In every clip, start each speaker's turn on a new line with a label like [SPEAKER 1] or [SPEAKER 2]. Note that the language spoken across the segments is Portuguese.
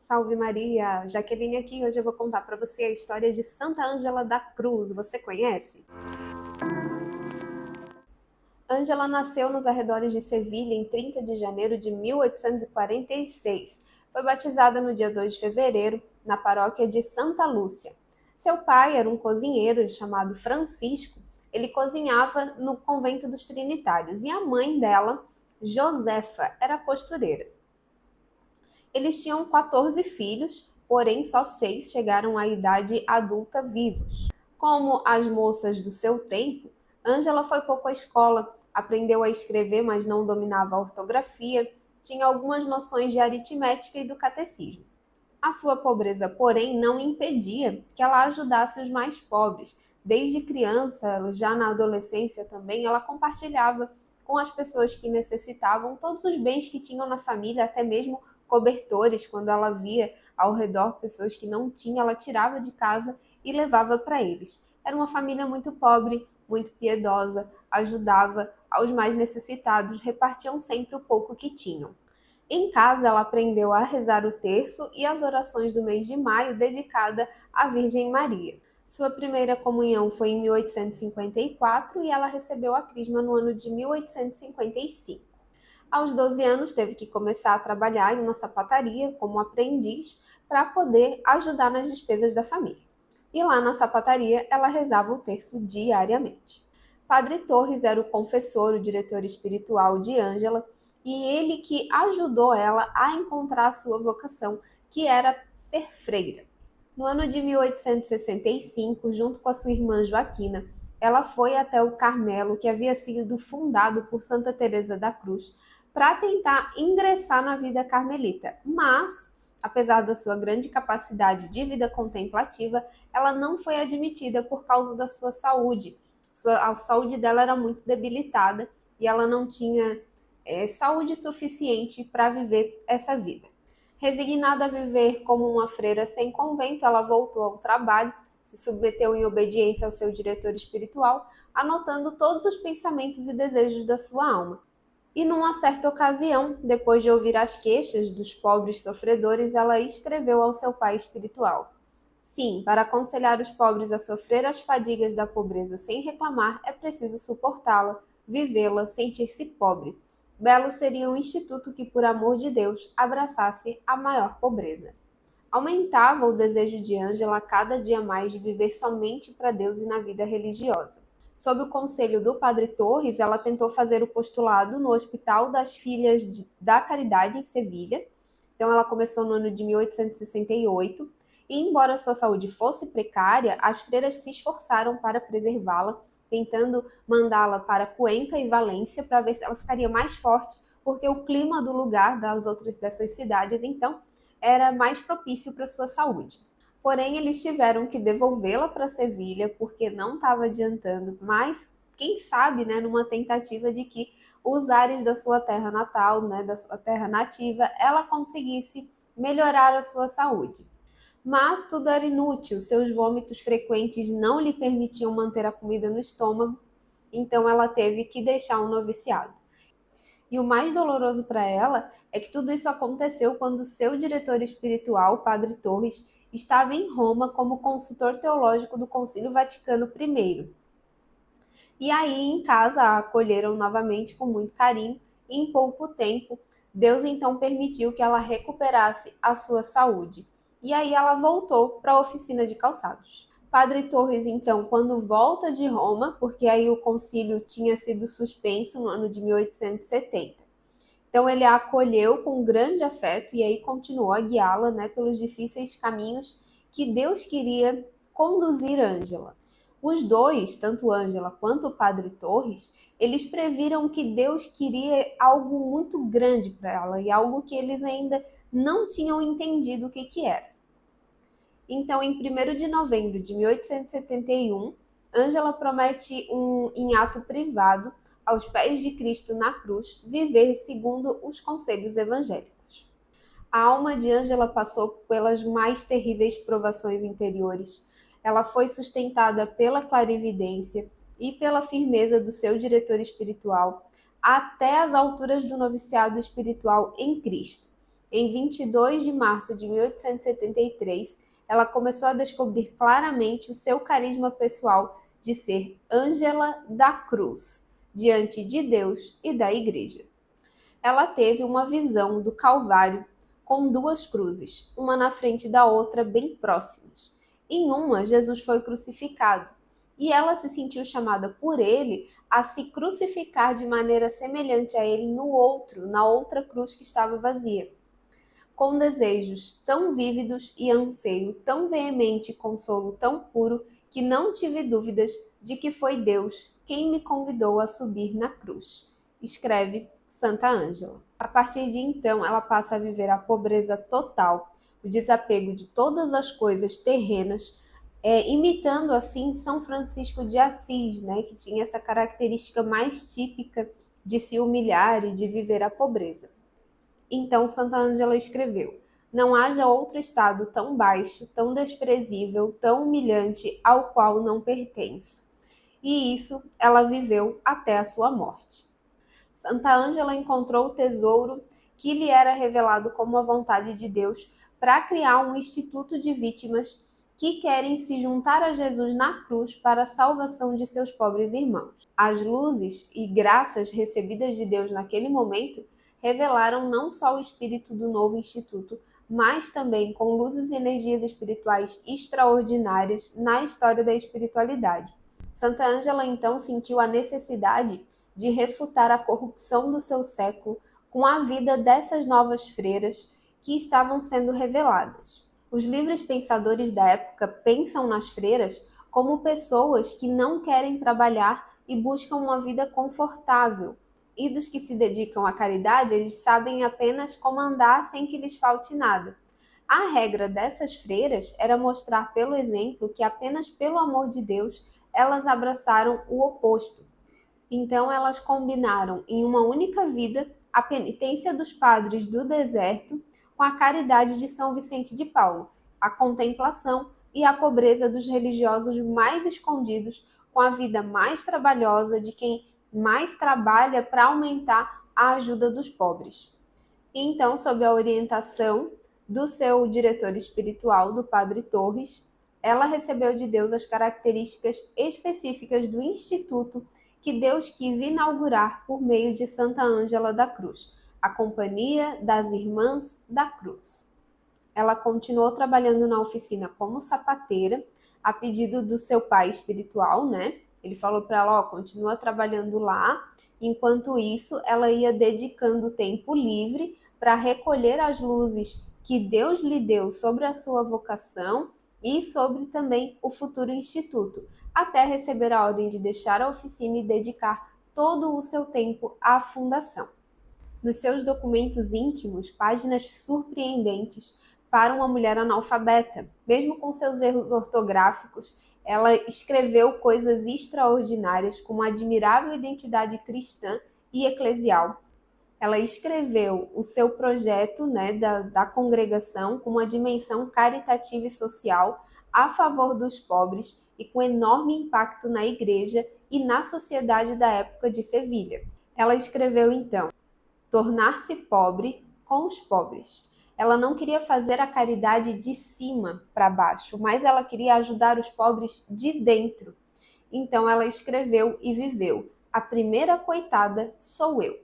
[SPEAKER 1] Salve Maria! Jaqueline aqui. Hoje eu vou contar para você a história de Santa Ângela da Cruz. Você conhece? Ângela nasceu nos arredores de Sevilha em 30 de janeiro de 1846. Foi batizada no dia 2 de fevereiro, na paróquia de Santa Lúcia. Seu pai era um cozinheiro chamado Francisco. Ele cozinhava no convento dos Trinitários e a mãe dela, Josefa, era costureira. Eles tinham 14 filhos, porém só 6 chegaram à idade adulta vivos. Como as moças do seu tempo, Ângela foi pouco à escola, aprendeu a escrever, mas não dominava a ortografia, tinha algumas noções de aritmética e do catecismo. A sua pobreza, porém, não impedia que ela ajudasse os mais pobres. Desde criança, já na adolescência também, ela compartilhava com as pessoas que necessitavam todos os bens que tinham na família, até mesmo cobertores. Quando ela via ao redor pessoas que não tinham, ela tirava de casa e levava para eles. Era uma família muito pobre, muito piedosa, ajudava aos mais necessitados, repartiam sempre o pouco que tinham. Em casa, ela aprendeu a rezar o terço e as orações do mês de maio dedicada à Virgem Maria. Sua primeira comunhão foi em 1854 e ela recebeu a crisma no ano de 1855. Aos 12 anos, teve que começar a trabalhar em uma sapataria como aprendiz para poder ajudar nas despesas da família. E lá na sapataria, ela rezava o terço diariamente. Padre Torres era o confessor, o diretor espiritual de Ângela, e ele que ajudou ela a encontrar a sua vocação, que era ser freira. No ano de 1865, junto com a sua irmã Joaquina, ela foi até o Carmelo, que havia sido fundado por Santa Teresa da Cruz, para tentar ingressar na vida carmelita. Mas, apesar da sua grande capacidade de vida contemplativa, ela não foi admitida por causa da sua saúde. A saúde dela era muito debilitada e ela não tinha saúde suficiente para viver essa vida. Resignada a viver como uma freira sem convento, ela voltou ao trabalho, se submeteu em obediência ao seu diretor espiritual, anotando todos os pensamentos e desejos da sua alma. E numa certa ocasião, depois de ouvir as queixas dos pobres sofredores, ela escreveu ao seu pai espiritual: Sim, para aconselhar os pobres a sofrer as fadigas da pobreza sem reclamar, é preciso suportá-la, vivê-la, sentir-se pobre. Belo seria um instituto que, por amor de Deus, abraçasse a maior pobreza. Aumentava o desejo de Ângela a cada dia mais de viver somente para Deus e na vida religiosa. Sob o conselho do Padre Torres, ela tentou fazer o postulado no Hospital das Filhas da Caridade, em Sevilha. Então, ela começou no ano de 1868, e embora sua saúde fosse precária, as freiras se esforçaram para preservá-la, tentando mandá-la para Cuenca e Valência para ver se ela ficaria mais forte, porque o clima do lugar dessas cidades, então, era mais propício para sua saúde. Porém, eles tiveram que devolvê-la para Sevilha porque não estava adiantando, mas quem sabe, né, numa tentativa de que os ares da sua terra natal, né, da sua terra nativa, ela conseguisse melhorar a sua saúde. Mas tudo era inútil, seus vômitos frequentes não lhe permitiam manter a comida no estômago, então ela teve que deixar o noviciado. E o mais doloroso para ela é que tudo isso aconteceu quando seu diretor espiritual, Padre Torres, estava em Roma como consultor teológico do Concílio Vaticano I. E aí, em casa, a acolheram novamente com muito carinho e em pouco tempo, Deus então permitiu que ela recuperasse a sua saúde. E aí ela voltou para a oficina de calçados. Padre Torres, então, quando volta de Roma, porque aí o concílio tinha sido suspenso no ano de 1870. Então ele a acolheu com grande afeto e aí continuou a guiá-la, né, pelos difíceis caminhos que Deus queria conduzir Ângela. Os dois, tanto Ângela quanto o Padre Torres, eles previram que Deus queria algo muito grande para ela e algo que eles ainda não tinham entendido o que era. Então, em 1º de novembro de 1871, Ângela promete em ato privado, aos pés de Cristo na cruz, viver segundo os conselhos evangélicos. A alma de Ângela passou pelas mais terríveis provações interiores. Ela foi sustentada pela clarividência e pela firmeza do seu diretor espiritual até as alturas do noviciado espiritual em Cristo. Em 22 de março de 1873, ela começou a descobrir claramente o seu carisma pessoal de ser Ângela da Cruz, diante de Deus e da Igreja. Ela teve uma visão do Calvário com duas cruzes, uma na frente da outra, bem próximas. Em uma, Jesus foi crucificado, e ela se sentiu chamada por ele a se crucificar de maneira semelhante a ele no outro, na outra cruz que estava vazia. Com desejos tão vívidos e anseio tão veemente e consolo tão puro, que não tive dúvidas de que foi Deus quem me convidou a subir na cruz, escreve Santa Ângela. A partir de então, ela passa a viver a pobreza total, o desapego de todas as coisas terrenas, imitando assim São Francisco de Assis, né, que tinha essa característica mais típica de se humilhar e de viver a pobreza. Então Santa Ângela escreveu: não haja outro estado tão baixo, tão desprezível, tão humilhante ao qual não pertenço. E isso ela viveu até a sua morte. Santa Ângela encontrou o tesouro que lhe era revelado como a vontade de Deus para criar um instituto de vítimas que querem se juntar a Jesus na cruz para a salvação de seus pobres irmãos. As luzes e graças recebidas de Deus naquele momento revelaram não só o espírito do novo instituto, mas também com luzes e energias espirituais extraordinárias na história da espiritualidade. Santa Ângela então sentiu a necessidade de refutar a corrupção do seu século com a vida dessas novas freiras que estavam sendo reveladas. Os livres pensadores da época pensam nas freiras como pessoas que não querem trabalhar e buscam uma vida confortável. E dos que se dedicam à caridade, eles sabem apenas como andar sem que lhes falte nada. A regra dessas freiras era mostrar pelo exemplo que apenas pelo amor de Deus elas abraçaram o oposto. Então elas combinaram em uma única vida a penitência dos padres do deserto com a caridade de São Vicente de Paulo, a contemplação e a pobreza dos religiosos mais escondidos com a vida mais trabalhosa de quem mais trabalha para aumentar a ajuda dos pobres. Então, sob a orientação do seu diretor espiritual, do Padre Torres, ela recebeu de Deus as características específicas do instituto que Deus quis inaugurar por meio de Santa Ângela da Cruz, a Companhia das Irmãs da Cruz. Ela continuou trabalhando na oficina como sapateira, a pedido do seu pai espiritual, né? Ele falou para ela, continua trabalhando lá. Enquanto isso, ela ia dedicando tempo livre para recolher as luzes que Deus lhe deu sobre a sua vocação e sobre também o futuro instituto, até receber a ordem de deixar a oficina e dedicar todo o seu tempo à fundação. Nos seus documentos íntimos, páginas surpreendentes para uma mulher analfabeta. Mesmo com seus erros ortográficos, ela escreveu coisas extraordinárias com uma admirável identidade cristã e eclesial. Ela escreveu o seu projeto, né, da congregação com uma dimensão caritativa e social a favor dos pobres e com enorme impacto na igreja e na sociedade da época de Sevilha. Ela escreveu então: tornar-se pobre com os pobres. Ela não queria fazer a caridade de cima para baixo, mas ela queria ajudar os pobres de dentro. Então ela escreveu e viveu: a primeira coitada sou eu.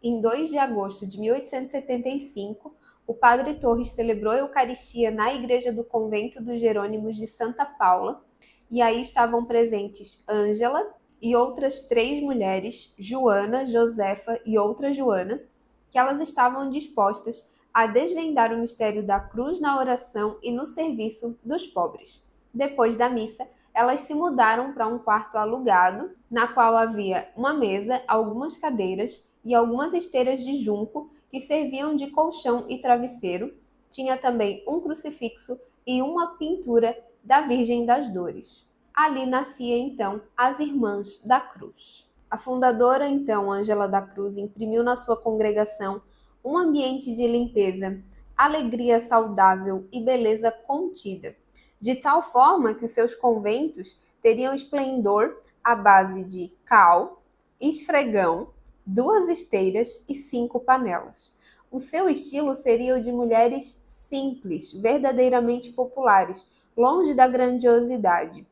[SPEAKER 1] Em 2 de agosto de 1875, o Padre Torres celebrou a Eucaristia na igreja do convento dos Jerônimos de Santa Paula, e aí estavam presentes Ângela e outras 3 mulheres, Joana, Josefa e outra Joana, que elas estavam dispostas a desvendar o mistério da cruz na oração e no serviço dos pobres. Depois da missa, elas se mudaram para um quarto alugado, na qual havia uma mesa, algumas cadeiras e algumas esteiras de junco que serviam de colchão e travesseiro. Tinha também um crucifixo e uma pintura da Virgem das Dores. Ali nascia então as Irmãs da Cruz. A fundadora então, Ângela da Cruz, imprimiu na sua congregação um ambiente de limpeza, alegria saudável e beleza contida, de tal forma que os seus conventos teriam esplendor à base de cal, esfregão, 2 esteiras e 5 panelas. O seu estilo seria o de mulheres simples, verdadeiramente populares, longe da grandiosidade.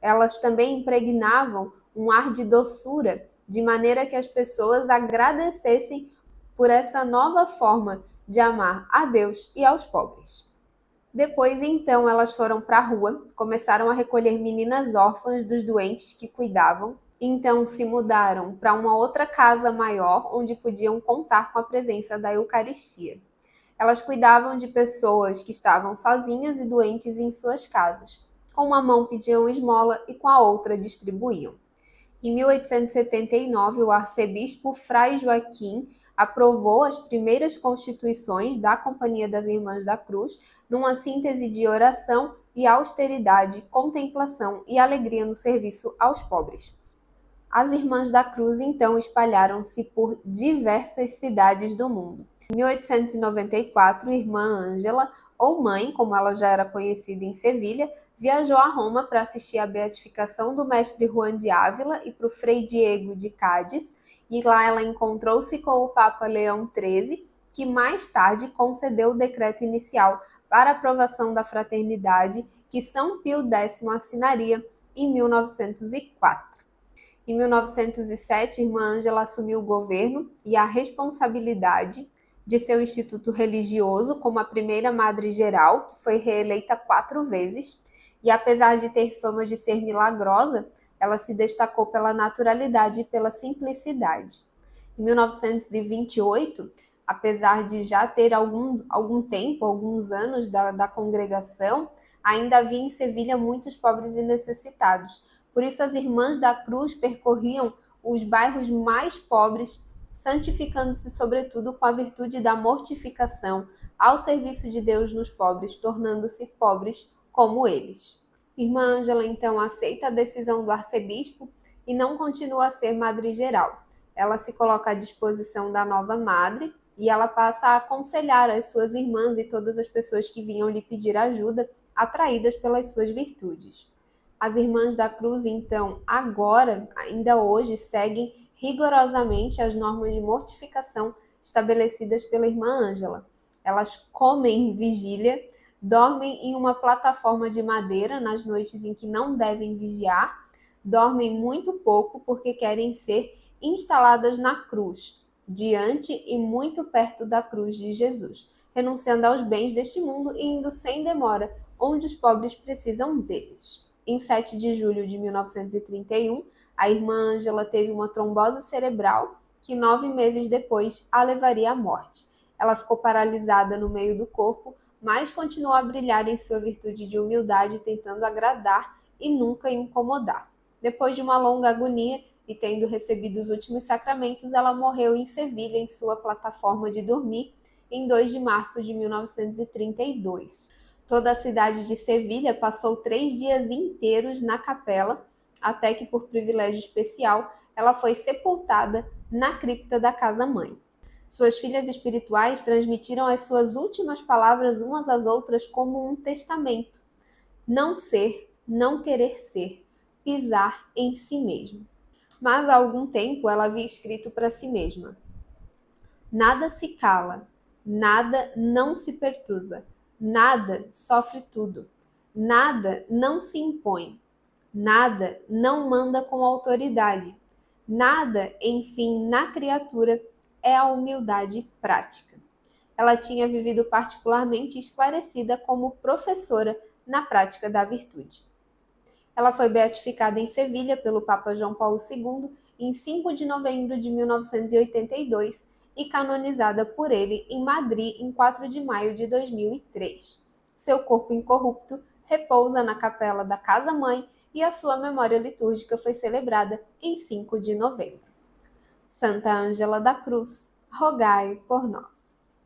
[SPEAKER 1] Elas também impregnavam um ar de doçura, de maneira que as pessoas agradecessem por essa nova forma de amar a Deus e aos pobres. Depois, então, elas foram para a rua, começaram a recolher meninas órfãs dos doentes que cuidavam. Então, se mudaram para uma outra casa maior, onde podiam contar com a presença da Eucaristia. Elas cuidavam de pessoas que estavam sozinhas e doentes em suas casas. Com uma mão pediam esmola e com a outra distribuíam. Em 1879, o arcebispo Fray Joaquim aprovou as primeiras constituições da Companhia das Irmãs da Cruz, numa síntese de oração e austeridade, contemplação e alegria no serviço aos pobres. As Irmãs da Cruz, então, espalharam-se por diversas cidades do mundo. Em 1894, Irmã Ângela, ou Mãe, como ela já era conhecida em Sevilha, viajou a Roma para assistir à beatificação do mestre Juan de Ávila e para o Frei Diego de Cádiz, e lá ela encontrou-se com o Papa Leão XIII, que mais tarde concedeu o decreto inicial para aprovação da fraternidade que São Pio X assinaria em 1904. Em 1907, Irmã Ângela assumiu o governo e a responsabilidade de seu instituto religioso como a primeira madre-geral, que foi reeleita 4 vezes, e apesar de ter fama de ser milagrosa, ela se destacou pela naturalidade e pela simplicidade. Em 1928, apesar de já ter algum tempo, alguns anos da congregação, ainda havia em Sevilha muitos pobres e necessitados. Por isso, as Irmãs da Cruz percorriam os bairros mais pobres, santificando-se sobretudo com a virtude da mortificação ao serviço de Deus nos pobres, tornando-se pobres como eles. Irmã Ângela, então, aceita a decisão do arcebispo e não continua a ser madre-geral. Ela se coloca à disposição da nova madre e ela passa a aconselhar as suas irmãs e todas as pessoas que vinham lhe pedir ajuda, atraídas pelas suas virtudes. As Irmãs da Cruz, então, agora, ainda hoje, seguem rigorosamente as normas de mortificação estabelecidas pela Irmã Ângela. Elas comem vigília, dormem em uma plataforma de madeira nas noites em que não devem vigiar, dormem muito pouco porque querem ser instaladas na cruz, diante e muito perto da cruz de Jesus, renunciando aos bens deste mundo e indo sem demora onde os pobres precisam deles. Em 7 de julho de 1931, a Irmã Ângela teve uma trombose cerebral que 9 meses depois a levaria à morte. Ela ficou paralisada no meio do corpo, mas continuou a brilhar em sua virtude de humildade, tentando agradar e nunca incomodar. Depois de uma longa agonia e tendo recebido os últimos sacramentos, ela morreu em Sevilha, em sua plataforma de dormir, em 2 de março de 1932. Toda a cidade de Sevilha passou 3 dias inteiros na capela, até que, por privilégio especial, ela foi sepultada na cripta da casa-mãe. Suas filhas espirituais transmitiram as suas últimas palavras umas às outras como um testamento. Não ser, não querer ser, pisar em si mesmo. Mas há algum tempo ela havia escrito para si mesma: nada se cala, nada não se perturba, nada sofre tudo, nada não se impõe, nada não manda com autoridade, nada, enfim, na criatura é a humildade prática. Ela tinha vivido particularmente esclarecida como professora na prática da virtude. Ela foi beatificada em Sevilha pelo Papa João Paulo II em 5 de novembro de 1982 e canonizada por ele em Madrid em 4 de maio de 2003. Seu corpo incorrupto repousa na capela da Casa-Mãe e a sua memória litúrgica foi celebrada em 5 de novembro. Santa Ângela da Cruz, rogai por nós.